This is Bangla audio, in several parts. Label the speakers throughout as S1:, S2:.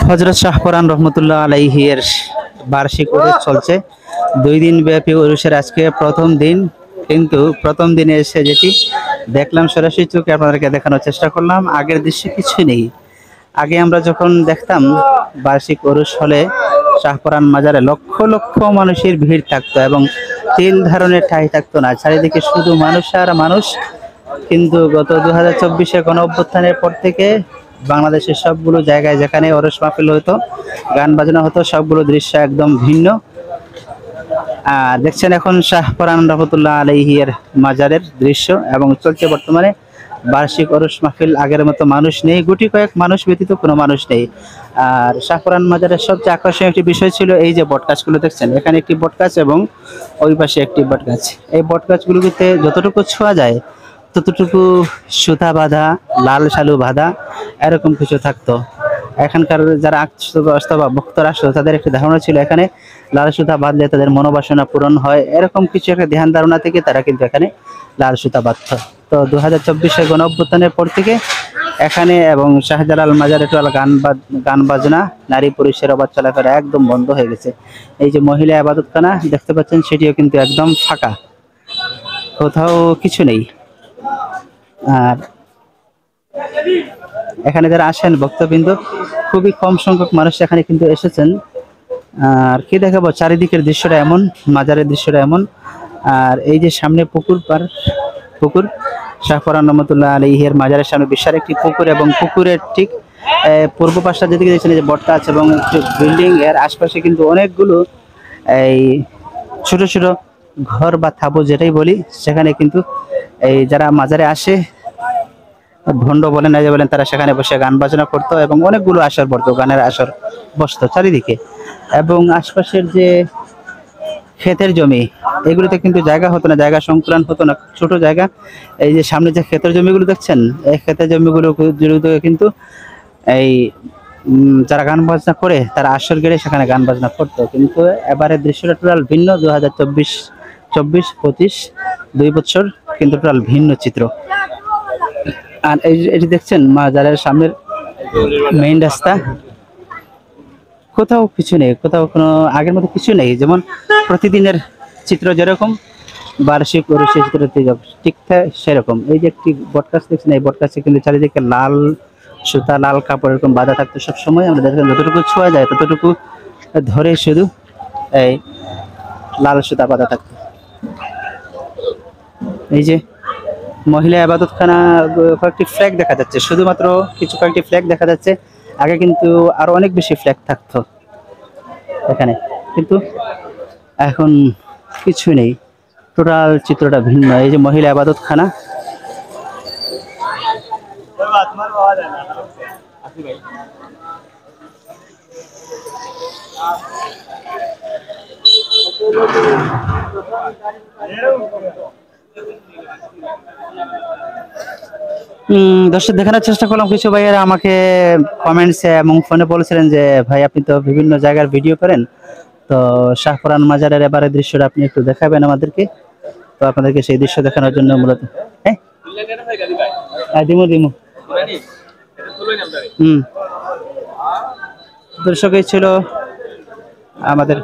S1: হযরত শাহপরান রহমতুল্লাহ আলাইহির বার্ষিক উরুস চলছে। 2 দিন ব্যাপী উরুসের আজকে প্রথম দিন, কিন্তু প্রথম দিনে এসে যেটি দেখলাম সরাসরি চোখে আপনাদেরকে দেখানোর চেষ্টা করলাম, আগের দৃশ্যে কিছু নেই। আগে আমরা যখন দেখতাম বার্ষিক উরুস হলে শাহপরান মাজারে লক্ষ লক্ষ মানুষের ভিড় থাকতো এবং তিল ধারণের ঠাঁই থাকতো না, চারিদিকে শুধু মানুষ আর মানুষ। কিন্তু গত 2024-এ গণ অভ্যুত্থানের পর থেকে বাংলাদেশের সবগুলো জায়গায় যেখানে ওরস মাহফিল হতো, গান বাজনা হতো, সবগুলো দৃশ্য একদম ভিন্ন। আর দেখছেন এখন শাহপরান রহমতুল্লাহ আলাইহির মাজারের দৃশ্য এবং চলছে বর্তমানে বার্ষিক ওরস মাহফিল। আগের মতো মানুষ নেই, গুটি কয়েক মানুষ ব্যতীত কোনো মানুষ নেই। আর শাহপরান মাজারের সবচেয়ে আকর্ষণীয় একটি বিষয় ছিল এই যে বটগাছগুলো দেখছেন, এখানে একটি বটগাছ এবং ওই পাশে একটি বটগাছ। এই বটগাছগুলোতে যতটুকু ছোঁয়া যায় ততটুকু সুতা বাঁধা, লাল শালু বাঁধা, এরকম কিছু থাকতো। এখানকার যারা অথবা ভক্তরা আসতো তাদের একটি ধারণা ছিল এখানে লাল সুতা বাঁধলে তাদের মনোবাসনা পূরণ হয়, এরকম কিছু একটা ধ্যান ধারণা থেকে তারা কিন্তু এখানে লাল সুতা বাঁধত। তো 2024-এ গণ অভ্যুত্থানের পর থেকে এখানে এবং শাহজালাল মাজারে টোটাল গান বাজনা, নারী পুরুষের অবাধ চলাফেরা একদম বন্ধ হয়ে গেছে। এই যে মহিলা আবাদতখানা দেখতে পাচ্ছেন সেটিও কিন্তু একদম ফাঁকা, কোথাও কিছু নেই। আর এখানে যারা আসেন ভক্তবৃন্দ, খুবই কম সংখ্যক মানুষ এখানে কিন্তু এসেছেন। আর কি দেখাবো, চারিদিকের দৃশ্যটা এমন, মাজারের দৃশ্যটা এমন। আর এই যে সামনে পুকুর শাহপরান রহমতুল্লাহ আলাইহির মাজারের সামনে বিশাল একটি পুকুর, এবং পুকুরের ঠিক পূর্ব পাশটা যেদিকে দেখছেন যে বটটা আছে এবং বিল্ডিং এর আশপাশে কিন্তু অনেকগুলো এই ছোট ছোট ঘর বা থাবো যেটাই বলি, সেখানে কিন্তু এই যারা মাজারে আসে ভণ্ড বলেন না যে বলেন, তারা সেখানে বসে গান বাজনা করতো এবং অনেকগুলো আসর পড়তো, গানের আসর বসতো চারিদিকে। এবং আশপাশের যে ক্ষেতের জমি, এগুলোতে কিন্তু জায়গা হতো না, জায়গা সংকুলান হতো না, ছোট জায়গা। এই যে সামনে যে ক্ষেতের জমিগুলো দেখছেন, এই ক্ষেতের জমিগুলো কিন্তু এই যারা গান বাজনা করে তারা আসর গেড়ে সেখানে গান বাজনা করতো। কিন্তু এবারের দৃশ্যটা টোটাল ভিন্ন। 2024-25 2 বছর কিন্তু টোটাল ভিন্ন চিত্র। আর এটি দেখছেন মাজারের সামনের মেইন রাস্তা, কোথাও কিছু নেই, কোথাও কোনো আগের মতো কিছু নেই। যেমন প্রতিদিনের চিত্র যেরকম, বার্ষিক উরুসের চিত্র ঠিক সেরকম। এই যে একটি বটগাছ দেখছেন, এই বটগাছে কিন্তু চারিদিকে লাল সুতা, লাল কাপড় এরকম বাঁধা থাকতো সব সময়। আমরা দেখলাম যতটুকু ছোঁয়া যায় ততটুকু ধরে শুধু এই লাল সুতা বাঁধা থাকতো। এই যে মহিলা আবাদতখানা, কয়েকটি ফ্ল্যাগ দেখা যাচ্ছে, শুধুমাত্র কয়েকটি ফ্ল্যাগ দেখা যাচ্ছে। আগে কিন্তু আরো অনেক বেশি ফ্ল্যাগ থাকতো এখানে, কিন্তু এখন কিছু নেই, টোটাল চিত্রটা ভিন্ন। এই যে মহিলা আবাদতখানা, দর্শক দেখানোর চেষ্টা করলাম। কিছু ভাইয়েরা আমাকে কমেন্টসে এবং ফোনে বলেছিলেন যে ভাই আপনি তো বিভিন্ন জায়গার ভিডিও করেন, তো শাহপরান মাজারের এবারে দৃশ্যটা আপনি একটু দেখাবেন আমাদেরকে। তো আপনাদেরকে সেই দৃশ্য দেখানোর জন্য মূলত দিমু দর্শক এই ছিল আমাদের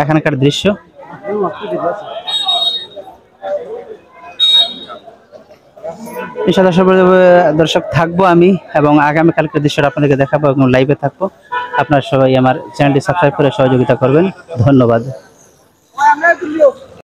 S1: এখানকার দৃশ্য। দর্শক থাকবো আমি, এবং আগামীকালকের দৃশ্যটা আপনাদেরকে দেখাবো এবং লাইভে থাকবো। আপনারা সবাই আমার চ্যানেলটি সাবস্ক্রাইব করে সহযোগিতা করবেন। ধন্যবাদ।